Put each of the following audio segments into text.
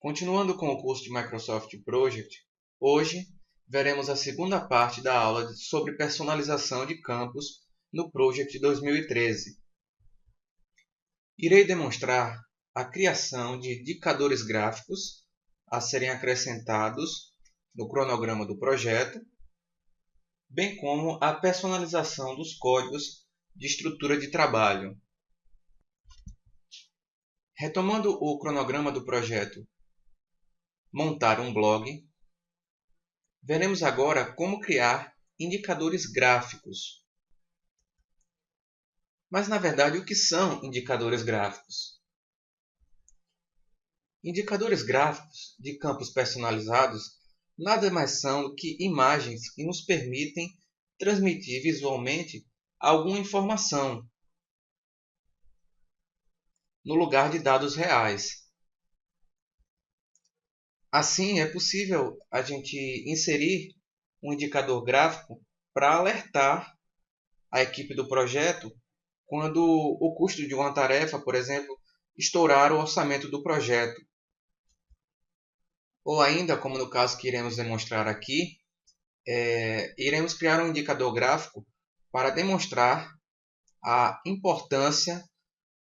Continuando com o curso de Microsoft Project, hoje veremos a segunda parte da aula sobre personalização de campos no Project 2013. Irei demonstrar a criação de indicadores gráficos a serem acrescentados no cronograma do projeto, bem como a personalização dos códigos de estrutura de trabalho. Retomando o cronograma do projeto Montar um blog, veremos agora como criar indicadores gráficos. Mas, na verdade, o que são indicadores gráficos? Indicadores gráficos de campos personalizados nada mais são do que imagens que nos permitem transmitir visualmente alguma informação no lugar de dados reais. Assim, é possível a gente inserir um indicador gráfico para alertar a equipe do projeto quando o custo de uma tarefa, por exemplo, estourar o orçamento do projeto. Ou ainda, como no caso que iremos demonstrar aqui, iremos criar um indicador gráfico para demonstrar a importância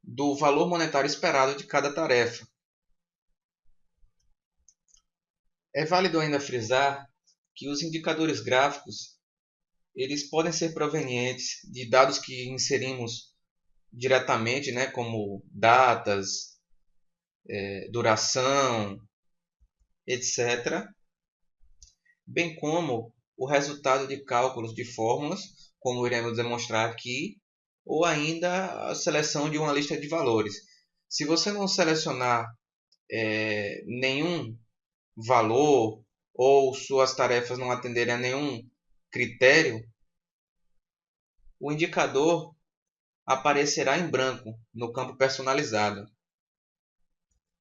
do valor monetário esperado de cada tarefa. É válido ainda frisar que os indicadores gráficos eles podem ser provenientes de dados que inserimos diretamente, como datas, duração, etc., bem como o resultado de cálculos de fórmulas, como iremos demonstrar aqui, ou ainda a seleção de uma lista de valores. Se você não selecionar nenhum valor ou suas tarefas não atenderem a nenhum critério, o indicador aparecerá em branco no campo personalizado.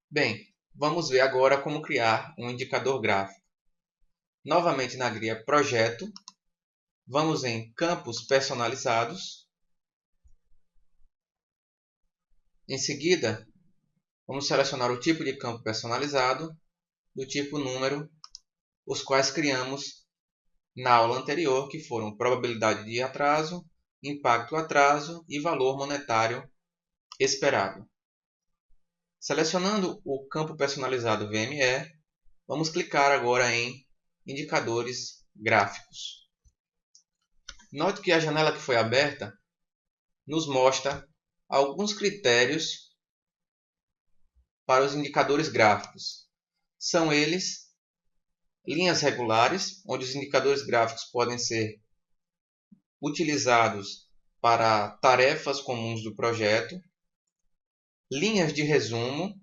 Bem, vamos ver agora como criar um indicador gráfico. Novamente na guia Projeto, vamos em Campos Personalizados. Em seguida, vamos selecionar o tipo de campo personalizado, do tipo número, os quais criamos na aula anterior, que foram probabilidade de atraso, impacto atraso e valor monetário esperado. Selecionando o campo personalizado VME, vamos clicar agora em Indicadores Gráficos. Note que a janela que foi aberta nos mostra alguns critérios para os indicadores gráficos. São eles linhas regulares, onde os indicadores gráficos podem ser utilizados para tarefas comuns do projeto, linhas de resumo,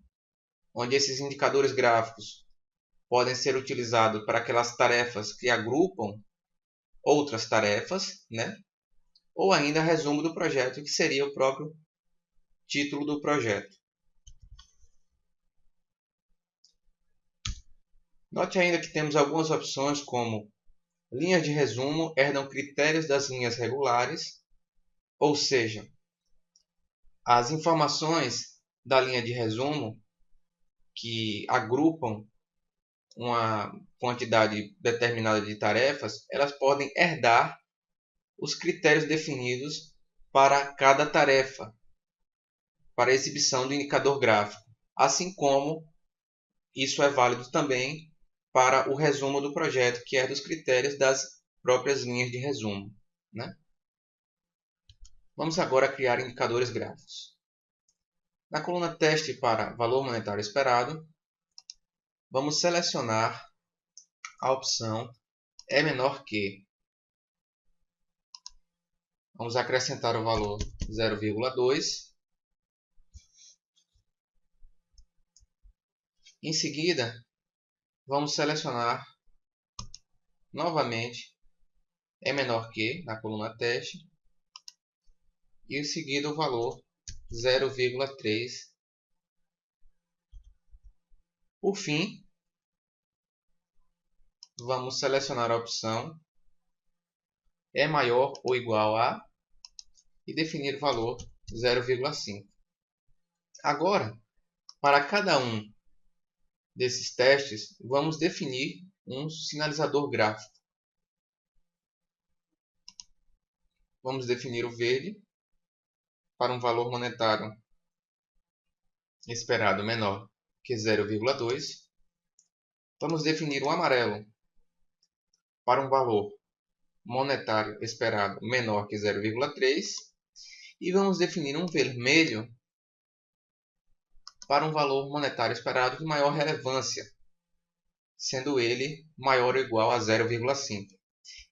onde esses indicadores gráficos podem ser utilizados para aquelas tarefas que agrupam outras tarefas, ou ainda resumo do projeto, que seria o próprio título do projeto. Note ainda que temos algumas opções como linhas de resumo herdam critérios das linhas regulares, ou seja, as informações da linha de resumo que agrupam uma quantidade determinada de tarefas, elas podem herdar os critérios definidos para cada tarefa, para a exibição do indicador gráfico, assim como isso é válido também para o resumo do projeto, que é dos critérios das próprias linhas de resumo. Vamos agora criar indicadores gráficos. Na coluna Teste para Valor Monetário Esperado, vamos selecionar a opção é menor que. Vamos acrescentar o valor 0,2. Em seguida, vamos selecionar novamente é menor que na coluna Teste e em seguida o valor 0,3. Por fim, vamos selecionar a opção é maior ou igual a e definir o valor 0,5. Agora, para cada um desses testes, vamos definir um sinalizador gráfico. Vamos definir o verde para um valor monetário esperado menor que 0,2. Vamos definir o amarelo para um valor monetário esperado menor que 0,3. E vamos definir um vermelho para um valor monetário esperado de maior relevância, sendo ele maior ou igual a 0,5.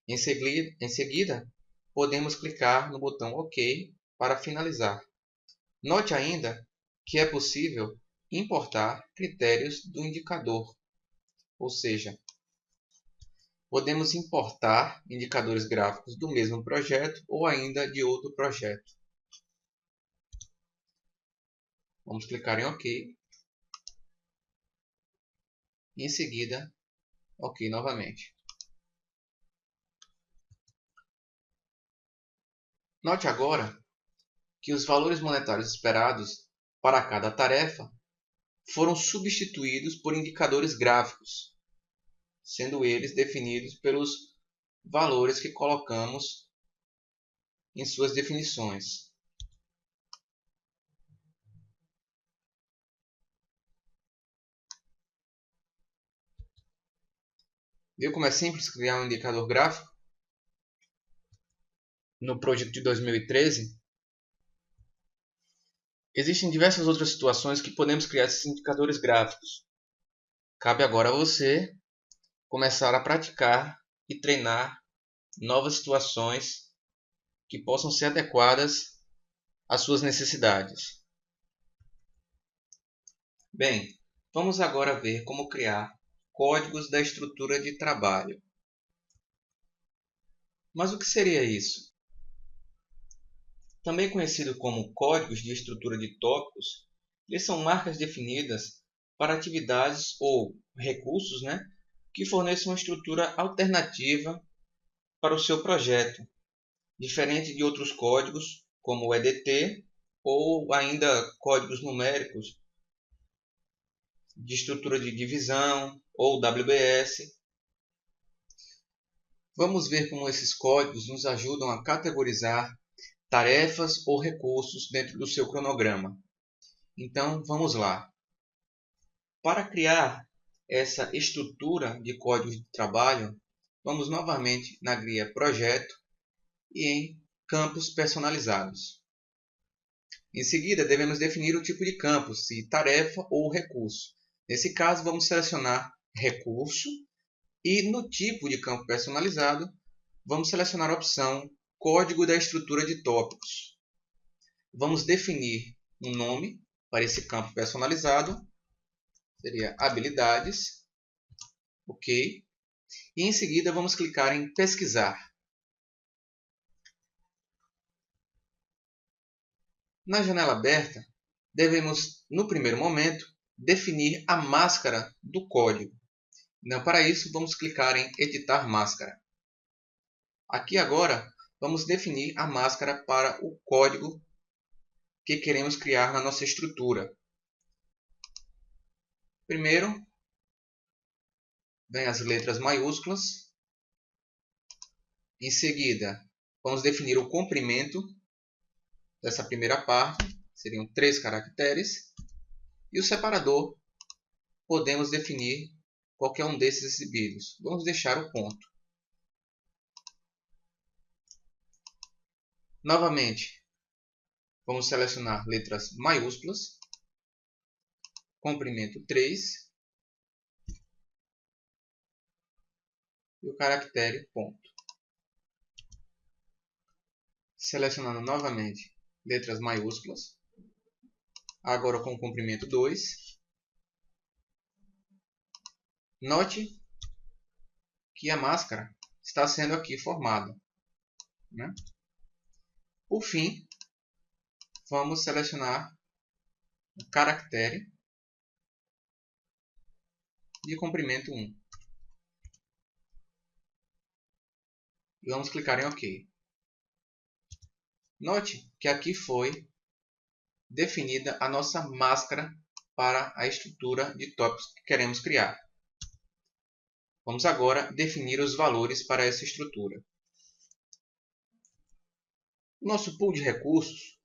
Em seguida, podemos clicar no botão OK para finalizar. Note ainda que é possível importar critérios do indicador, ou seja, podemos importar indicadores gráficos do mesmo projeto ou ainda de outro projeto. Vamos clicar em OK. E em seguida, OK novamente. Note agora que os valores monetários esperados para cada tarefa foram substituídos por indicadores gráficos, sendo eles definidos pelos valores que colocamos em suas definições. Viu como é simples criar um indicador gráfico? No projeto de 2013, existem diversas outras situações que podemos criar esses indicadores gráficos. Cabe agora a você começar a praticar e treinar novas situações que possam ser adequadas às suas necessidades. Bem, vamos agora ver como criar códigos da estrutura de trabalho. Mas o que seria isso? Também conhecido como códigos de estrutura de tópicos, eles são marcas definidas para atividades ou recursos, que forneçam uma estrutura alternativa para o seu projeto, diferente de outros códigos, como o EDT, ou ainda códigos numéricos de estrutura de divisão, ou WBS. Vamos ver como esses códigos nos ajudam a categorizar tarefas ou recursos dentro do seu cronograma. Então, vamos lá. Para criar essa estrutura de código de trabalho, vamos novamente na guia Projeto e em Campos Personalizados. Em seguida, devemos definir o tipo de campo, se tarefa ou recurso. Nesse caso, vamos selecionar Recurso e no tipo de campo personalizado, vamos selecionar a opção Código da estrutura de tópicos. Vamos definir um nome para esse campo personalizado, seria Habilidades, OK. E em seguida vamos clicar em Pesquisar. Na janela aberta, devemos, no primeiro momento, definir a máscara do código. Então, para isso, vamos clicar em Editar Máscara. Aqui agora, vamos definir a máscara para o código que queremos criar na nossa estrutura. Primeiro, vem as letras maiúsculas. Em seguida, vamos definir o comprimento dessa primeira parte, seriam 3 caracteres. E o separador, podemos definir qualquer um desses exibidos. Vamos deixar o ponto. Novamente, vamos selecionar letras maiúsculas, comprimento 3 e o caractere ponto. Selecionando novamente letras maiúsculas, agora com comprimento 2. Note que a máscara está sendo aqui formada. Por fim, vamos selecionar o caractere de comprimento 1. E vamos clicar em OK. Note que aqui foi definida a nossa máscara para a estrutura de tópicos que queremos criar. Vamos agora definir os valores para essa estrutura. O nosso pool de recursos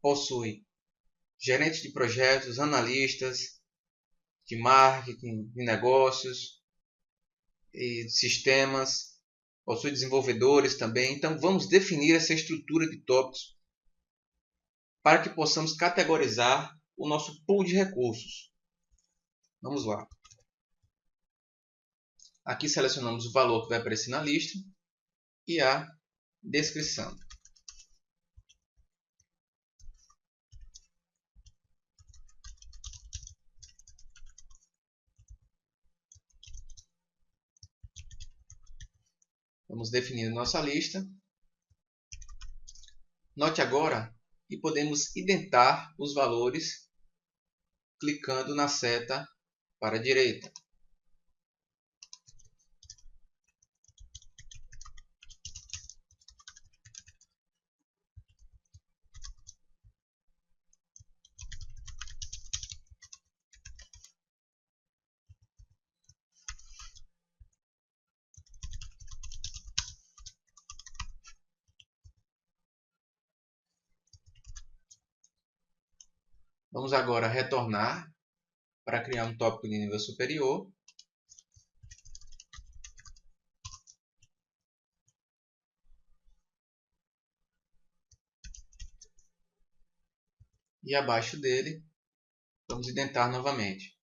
possui gerentes de projetos, analistas de marketing, de negócios e sistemas, possui desenvolvedores também. Então vamos definir essa estrutura de tópicos para que possamos categorizar o nosso pool de recursos. Vamos lá. Aqui selecionamos o valor que vai aparecer na lista e a descrição. Vamos definir nossa lista. Note agora que podemos indentar os valores clicando na seta para a direita. Vamos agora retornar para criar um tópico de nível superior. E abaixo dele, vamos indentar novamente.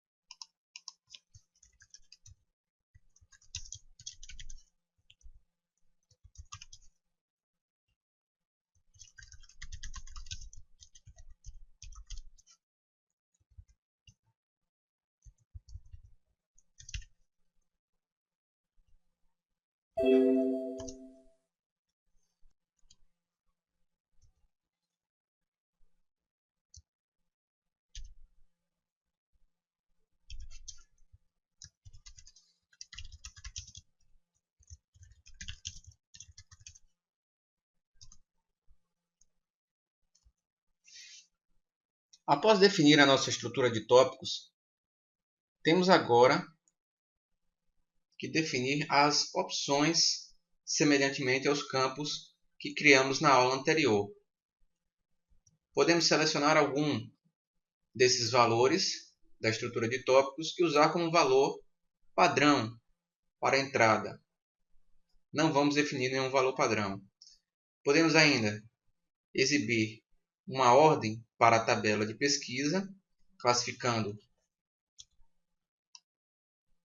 Após definir a nossa estrutura de tópicos, temos agora que definir as opções semelhantemente aos campos que criamos na aula anterior. Podemos selecionar algum desses valores da estrutura de tópicos e usar como valor padrão para a entrada. Não vamos definir nenhum valor padrão. Podemos ainda exibir uma ordem para a tabela de pesquisa, classificando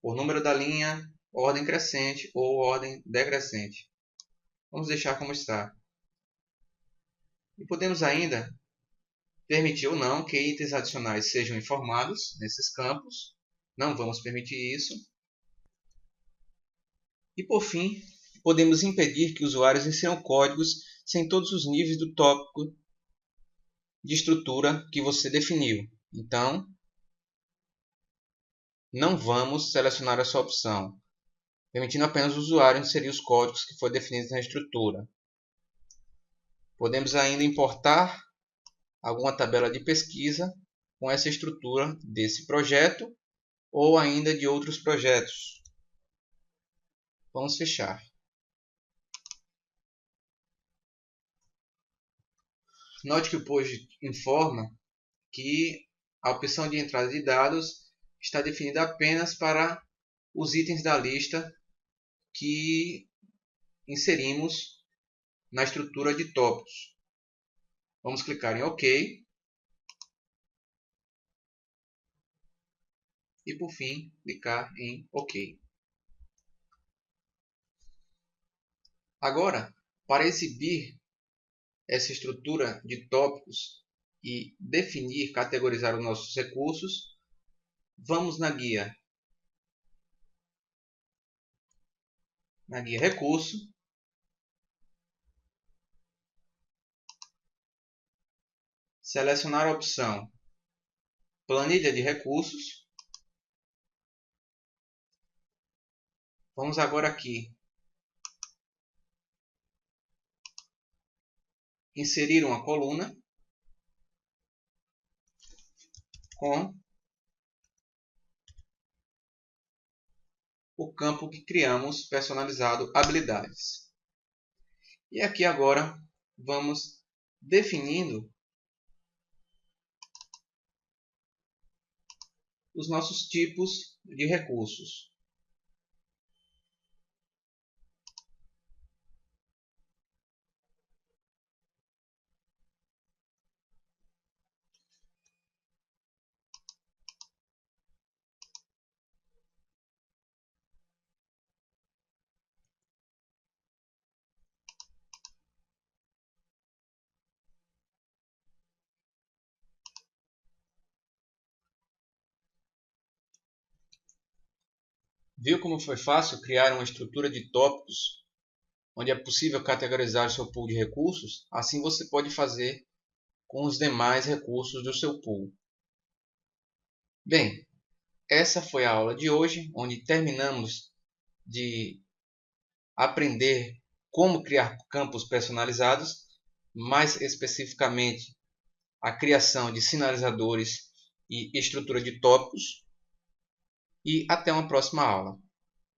por número da linha, ordem crescente ou ordem decrescente. Vamos deixar como está. E podemos ainda permitir ou não que itens adicionais sejam informados nesses campos. Não vamos permitir isso. E por fim, podemos impedir que usuários inseram códigos sem todos os níveis do tópico de estrutura que você definiu. Então, não vamos selecionar essa opção, permitindo apenas o usuário inserir os códigos que foram definidos na estrutura. Podemos ainda importar alguma tabela de pesquisa com essa estrutura desse projeto ou ainda de outros projetos. Vamos fechar. Note que o post informa que a opção de entrada de dados está definida apenas para os itens da lista que inserimos na estrutura de tópicos. Vamos clicar em OK. E por fim, clicar em OK. Agora, para exibir essa estrutura de tópicos e definir, categorizar os nossos recursos, vamos na guia Recurso, selecionar a opção Planilha de recursos. Vamos agora aqui inserir uma coluna com o campo que criamos personalizado habilidades. E aqui agora vamos definindo os nossos tipos de recursos. Viu como foi fácil criar uma estrutura de tópicos onde é possível categorizar o seu pool de recursos? Assim você pode fazer com os demais recursos do seu pool. Bem, essa foi a aula de hoje, onde terminamos de aprender como criar campos personalizados, mais especificamente a criação de sinalizadores e estrutura de tópicos. E até uma próxima aula.